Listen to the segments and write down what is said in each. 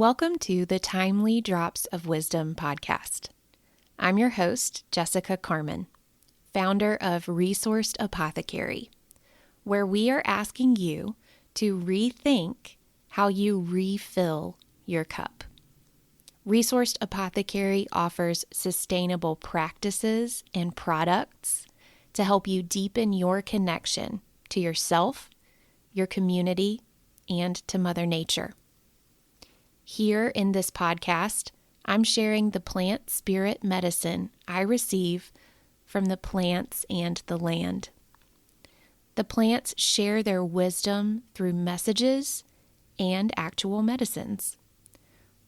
Welcome to the Timely Drops of Wisdom podcast. I'm your host, Jessica Carmon, founder of Resourced Apothecary, where we are asking you to rethink how you refill your cup. Resourced Apothecary offers sustainable practices and products to help you deepen your connection to yourself, your community, and to Mother Nature. Here in this podcast, I'm sharing the plant spirit medicine I receive from the plants and the land. The plants share their wisdom through messages and actual medicines.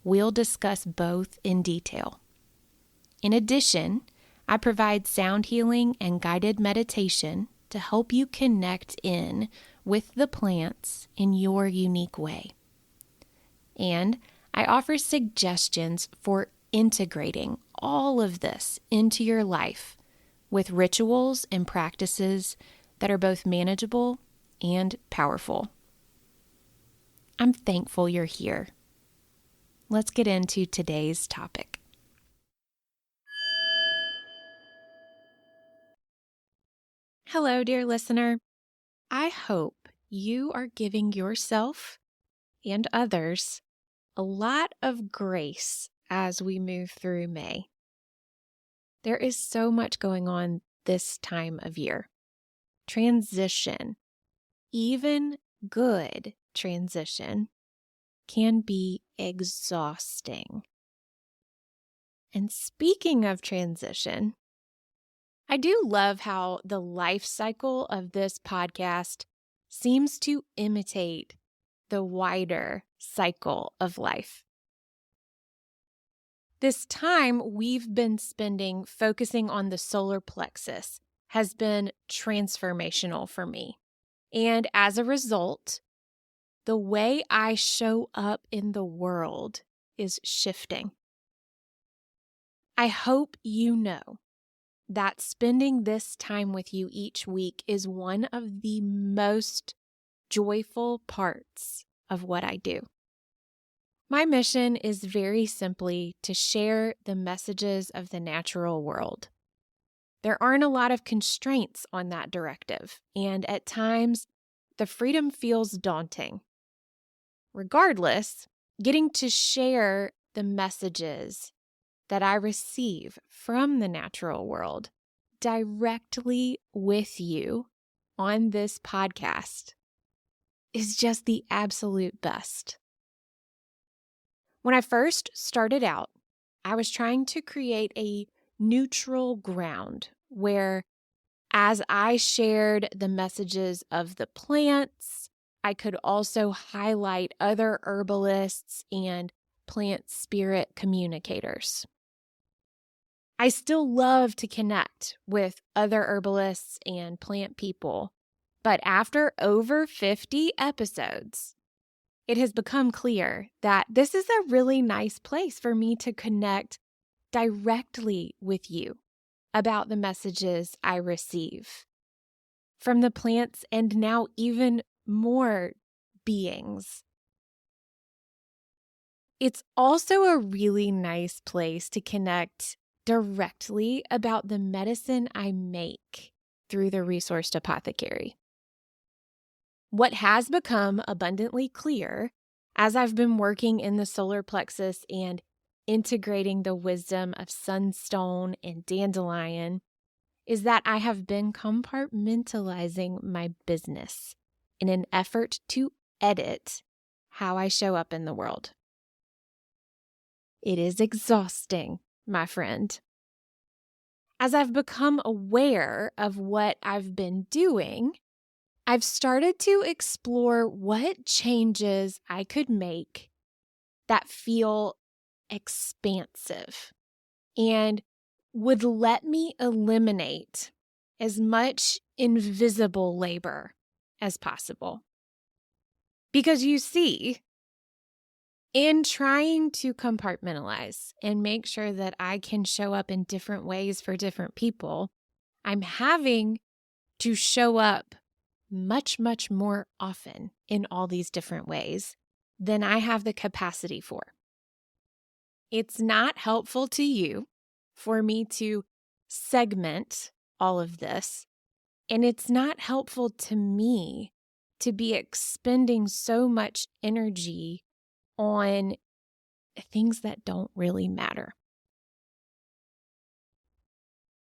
We'll discuss both in detail. In addition, I provide sound healing and guided meditation to help you connect in with the plants in your unique way. And I offer suggestions for integrating all of this into your life with rituals and practices that are both manageable and powerful. I'm thankful you're here. Let's get into today's topic. Hello, dear listener. I hope you are giving yourself and others a lot of grace as we move through May. There is so much going on this time of year. Transition, even good transition, can be exhausting. And speaking of transition, I do love how the life cycle of this podcast seems to imitate the wider cycle of life. This time we've been spending focusing on the solar plexus has been transformational for me. And as a result, the way I show up in the world is shifting. I hope you know that spending this time with you each week is one of the most joyful parts of what I do. My mission is very simply to share the messages of the natural world. There aren't a lot of constraints on that directive, and at times, the freedom feels daunting. Regardless, getting to share the messages that I receive from the natural world directly with you on this podcast is just the absolute best. When I first started out, I was trying to create a neutral ground where, as I shared the messages of the plants, I could also highlight other herbalists and plant spirit communicators. I still love to connect with other herbalists and plant people, but after over 50 episodes, it has become clear that this is a really nice place for me to connect directly with you about the messages I receive from the plants and now even more beings. It's also a really nice place to connect directly about the medicine I make through the Resourced Apothecary. What has become abundantly clear as I've been working in the solar plexus and integrating the wisdom of sunstone and dandelion is that I have been compartmentalizing my business in an effort to edit how I show up in the world. It is exhausting, my friend. As I've become aware of what I've been doing, I've started to explore what changes I could make that feel expansive and would let me eliminate as much invisible labor as possible. Because you see, in trying to compartmentalize and make sure that I can show up in different ways for different people, I'm having to show up much, much more often in all these different ways than I have the capacity for. It's not helpful to you for me to segment all of this, and it's not helpful to me to be expending so much energy on things that don't really matter.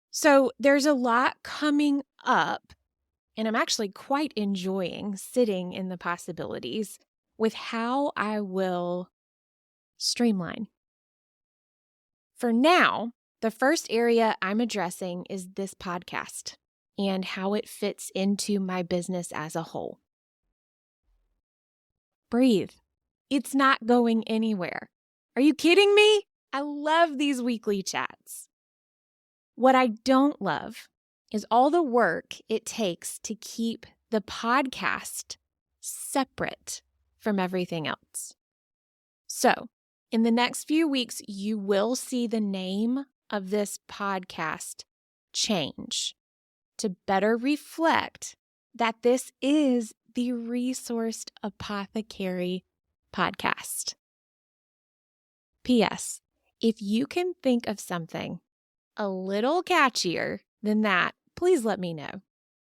So there's a lot coming up, and I'm actually quite enjoying sitting in the possibilities with how I will streamline. For now, the first area I'm addressing is this podcast and how it fits into my business as a whole. Breathe. It's not going anywhere. Are you kidding me? I love these weekly chats. What I don't love is all the work it takes to keep the podcast separate from everything else. So, in the next few weeks, you will see the name of this podcast change to better reflect that this is the Resourced Apothecary podcast. P.S. If you can think of something a little catchier than that, please let me know.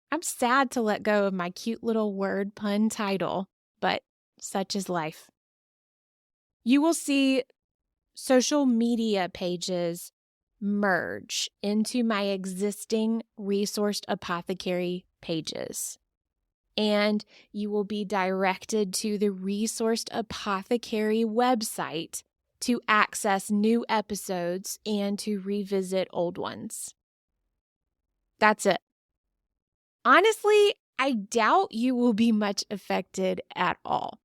I'm sad to let go of my cute little word pun title, but such is life. You will see social media pages merge into my existing Resourced Apothecary pages. And you will be directed to the Resourced Apothecary website to access new episodes and to revisit old ones. That's it. Honestly, I doubt you will be much affected at all.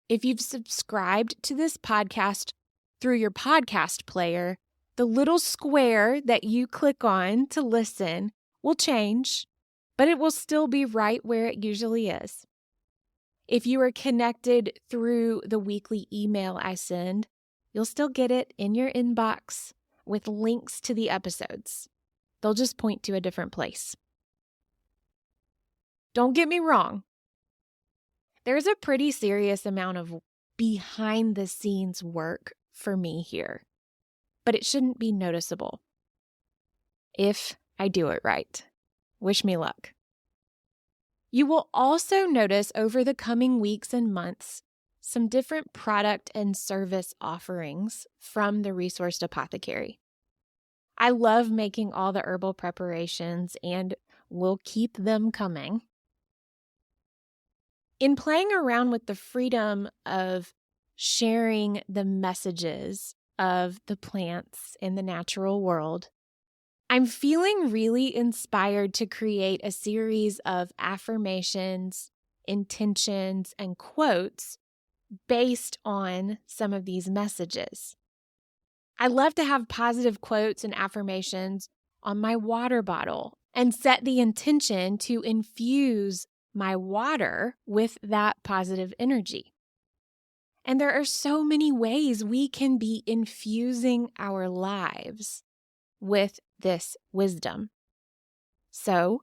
If you've subscribed to this podcast through your podcast player, the little square that you click on to listen will change, but it will still be right where it usually is. If you are connected through the weekly email I send, you'll still get it in your inbox with links to the episodes. They'll just point to a different place. Don't get me wrong. There's a pretty serious amount of behind-the-scenes work for me here, but it shouldn't be noticeable if I do it right. Wish me luck. You will also notice over the coming weeks and months some different product and service offerings from the Resourced Apothecary. I love making all the herbal preparations and will keep them coming. In playing around with the freedom of sharing the messages of the plants in the natural world, I'm feeling really inspired to create a series of affirmations, intentions, and quotes based on some of these messages. I love to have positive quotes and affirmations on my water bottle and set the intention to infuse my water with that positive energy. And there are so many ways we can be infusing our lives with this wisdom. So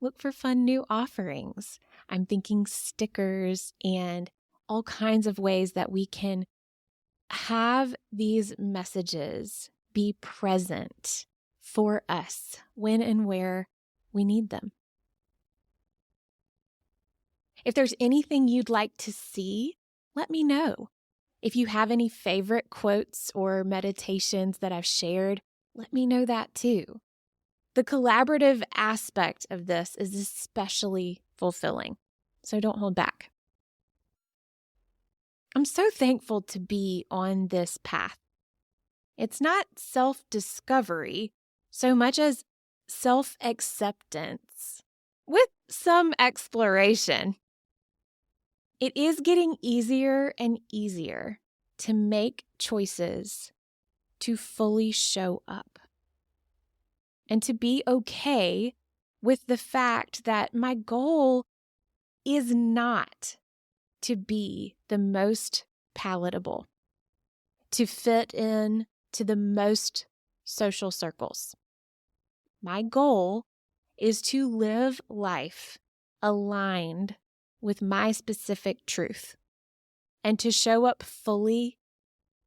look for fun new offerings. I'm thinking stickers and all kinds of ways that we can have these messages be present for us when and where we need them. If there's anything you'd like to see, let me know. If you have any favorite quotes or meditations that I've shared, let me know that too. The collaborative aspect of this is especially fulfilling, so don't hold back. I'm so thankful to be on this path. It's not self-discovery so much as self-acceptance with some exploration. It is getting easier and easier to make choices to fully show up and to be okay with the fact that my goal is not to be the most palatable, to fit in to the most social circles. My goal is to live life aligned with my specific truth and to show up fully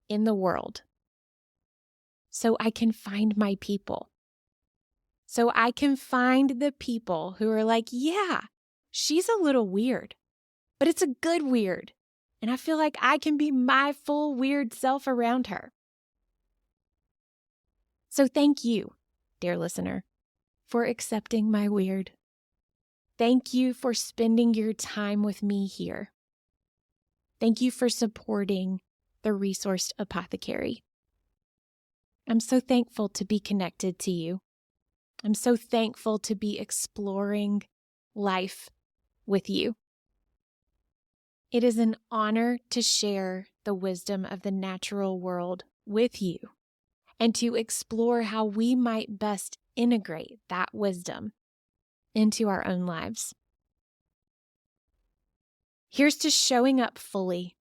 in the world so I can find my people. So I can find the people who are like, yeah, she's a little weird, but it's a good weird. And I feel like I can be my full weird self around her. So thank you, dear listener, for accepting my weird. Thank you for spending your time with me here. Thank you for supporting the Resourced Apothecary. I'm so thankful to be connected to you. I'm so thankful to be exploring life with you. It is an honor to share the wisdom of the natural world with you and to explore how we might best integrate that wisdom into our own lives. Here's to showing up fully.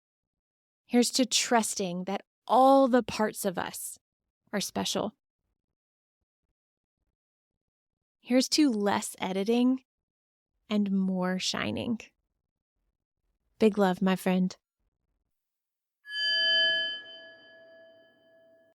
Here's to trusting that all the parts of us are special. Here's to less editing and more shining. Big love, my friend.